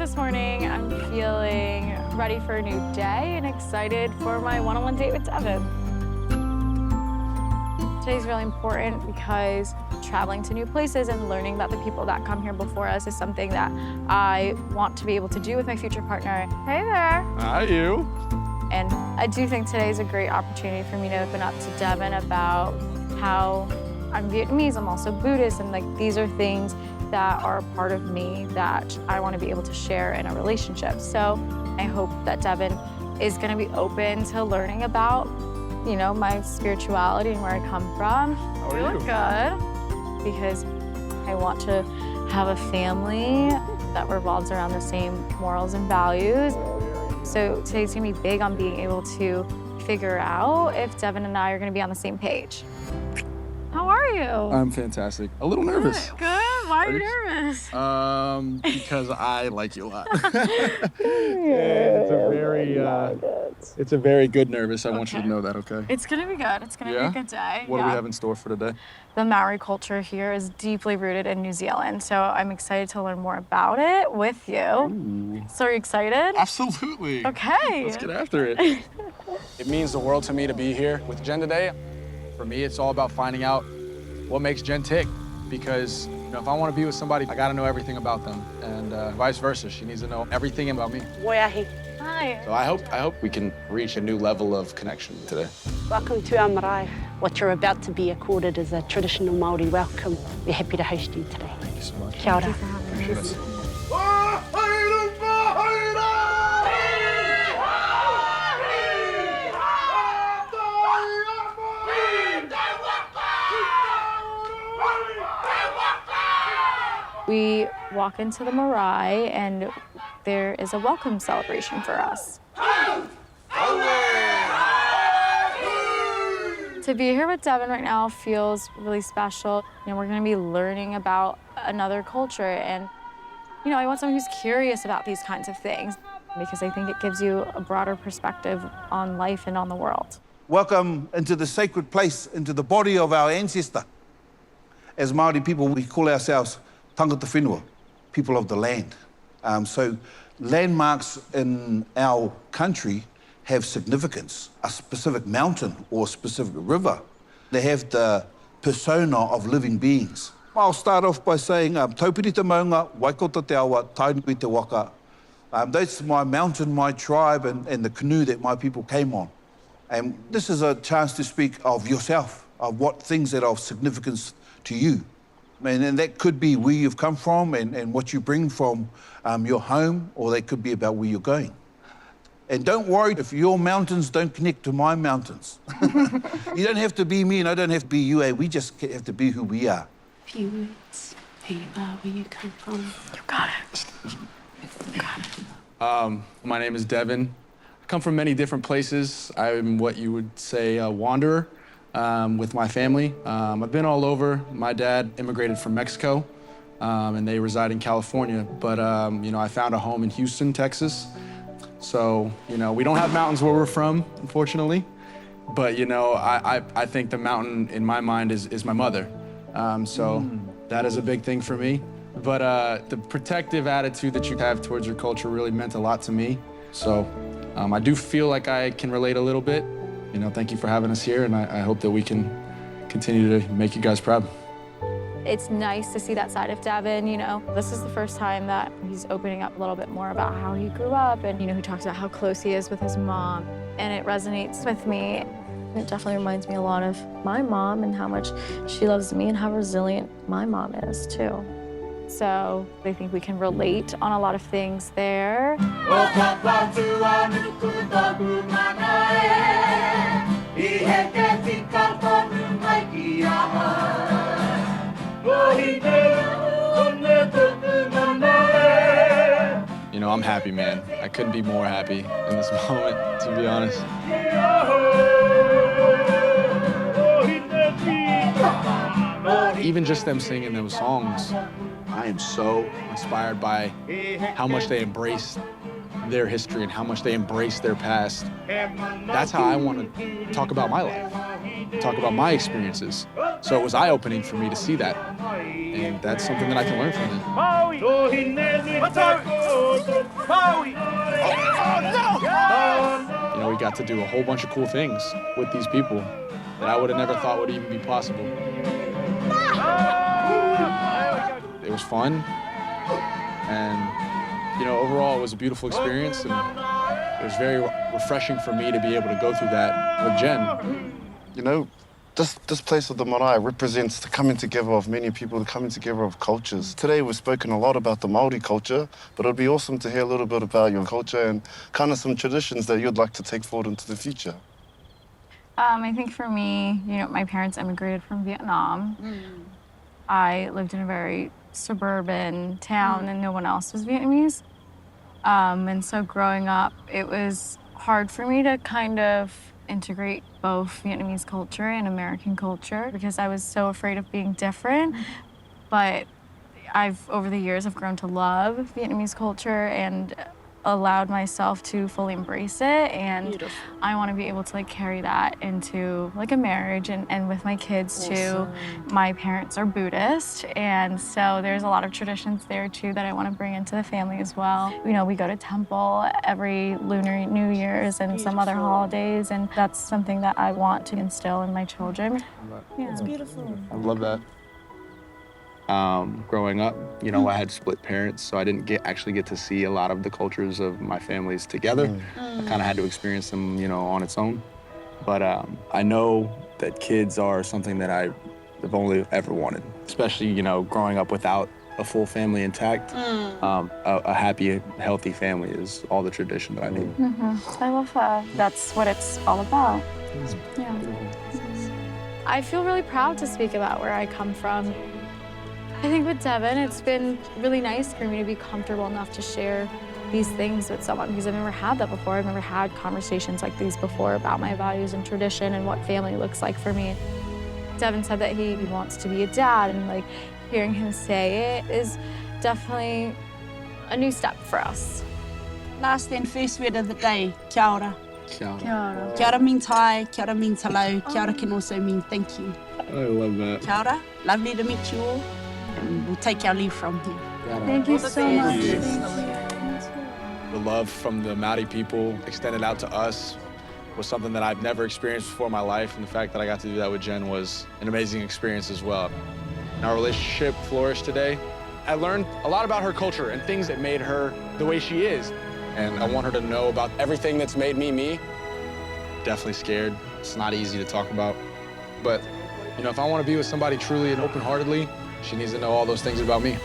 this morning. I'm feeling ready for a new day and excited for my one-on-one date with Devin. Today's really important because traveling to new places and learning about the people that come here before us is something that I want to be able to do with my future partner. Hey there. Hi, you. And I do think today's a great opportunity for me to open up to Devin about how I'm Vietnamese, I'm also Buddhist, and like these are things that are a part of me that I want to be able to share in a relationship. So I hope that Devin is going to be open to learning about, you know, my spirituality and where I come from. How are you look good, because I want to have a family that revolves around the same morals and values. So today's gonna be big on being able to figure out if Devin and I are gonna be on the same page. How are you? I'm fantastic. A little nervous. Good. Why are you nervous? Because I like you a lot. It's a very good nervous. I want you to know that, okay? It's gonna be good. It's gonna be a good day. What do we have in store for today? The Maori culture here is deeply rooted in New Zealand, so I'm excited to learn more about it with you. Ooh. So are you excited? Absolutely. Okay. Let's get after it. It means the world to me to be here with Jenn today. For me, it's all about finding out what makes Jenn tick. Because you know, if I want to be with somebody, I got to know everything about them, and vice versa. She needs to know everything about me. Hi. So I hope we can reach a new level of connection today. Welcome to our marae. What you're about to be accorded is a traditional Māori welcome. We're happy to host you today. Thank you so much. Kia ora. Appreciate it. We walk into the marae, and there is a welcome celebration for us. To be here with Devin right now feels really special. You know, we're gonna be learning about another culture, and you know, I want someone who's curious about these kinds of things because I think it gives you a broader perspective on life and on the world. Welcome into the sacred place, into the body of our ancestor. As Māori people, we call ourselves tangata whenua, people of the land. So landmarks in our country have significance. A specific mountain or a specific river, they have the persona of living beings. I'll start off by saying, taupiri te maunga, waikota te awa, tainui te waka. That's my mountain, my tribe, and the canoe that my people came on. And this is a chance to speak of yourself, of what things that are of significance to you. And that could be where you've come from and what you bring from your home, or they could be about where you're going. And don't worry if your mountains don't connect to my mountains. You don't have to be me and I don't have to be you. We just have to be who we are. Few words, who you are, where you come from. You got it. You got it. My name is Devin. I come from many different places. I'm what you would say a wanderer. With my family. I've been all over. My dad immigrated from Mexico, and they reside in California. But, you know, I found a home in Houston, Texas. So, you know, we don't have mountains where we're from, unfortunately. But, you know, I think the mountain in my mind is my mother. That is a big thing for me. But the protective attitude that you have towards your culture really meant a lot to me. So I do feel like I can relate a little bit. You know, thank you for having us here, and I hope that we can continue to make you guys proud. It's nice to see that side of Devin, you know. This is the first time that he's opening up a little bit more about how he grew up, and, you know, he talks about how close he is with his mom, and it resonates with me. It definitely reminds me a lot of my mom and how much she loves me and how resilient my mom is, too. So I think we can relate on a lot of things there. You know, I'm happy, man. I couldn't be more happy in this moment, to be honest. Even just them singing those songs, I am so inspired by how much they embrace their history and how much they embrace their past. That's how I want to talk about my life. talk about my experiences. So it was eye-opening for me to see that. And that's something that I can learn from them. You know, we got to do a whole bunch of cool things with these people that I would have never thought would even be possible. It was fun, and you know, overall it was a beautiful experience, and it was very refreshing for me to be able to go through that with Jenn. You know, this place of the marae represents the coming together of many people, the coming together of cultures. Today we've spoken a lot about the Māori culture, but it'd be awesome to hear a little bit about your culture and kind of some traditions that you'd like to take forward into the future. I think for me, you know, my parents immigrated from Vietnam. I lived in a very suburban town and no one else was Vietnamese. And so growing up, it was hard for me to kind of integrate both Vietnamese culture and American culture because I was so afraid of being different. But over the years, I've grown to love Vietnamese culture and allowed myself to fully embrace it, and Beautiful. I want to be able to like carry that into like a marriage and with my kids too. My parents are Buddhist, and so there's a lot of traditions there too that I want to bring into the family as well. You know, we go to temple every Lunar New Year's and some other holidays, and that's something that I want to instill in my children. Yeah. It's beautiful. I love that. Growing up, you know, I had split parents, so I didn't actually get to see a lot of the cultures of my families together. I kind of had to experience them, you know, on its own. But I know that kids are something that I've only ever wanted, especially, you know, growing up without a full family intact. A happy, healthy family is all the tradition that I need. I love that. That's what it's all about. Yeah. I feel really proud to speak about where I come from. I think with Devin, it's been really nice for me to be comfortable enough to share these things with someone because I've never had that before. I've never had conversations like these before about my values and tradition and what family looks like for me. Devin said that he wants to be a dad, and like hearing him say it is definitely a new step for us. Last and first word of the day, kia ora. Kia ora. Kia ora. Kia ora means hi, kia ora means hello, kia ora can also mean thank you. I love that. Kia ora, lovely to meet you all, and we'll take our leave from here. Thank you so much. The love from the Maori people extended out to us was something that I've never experienced before in my life, and the fact that I got to do that with Jenn was an amazing experience as well. And our relationship flourished today. I learned a lot about her culture and things that made her the way she is. And I want her to know about everything that's made me me. Definitely scared. It's not easy to talk about. But, you know, if I want to be with somebody truly and open-heartedly, she needs to know all those things about me.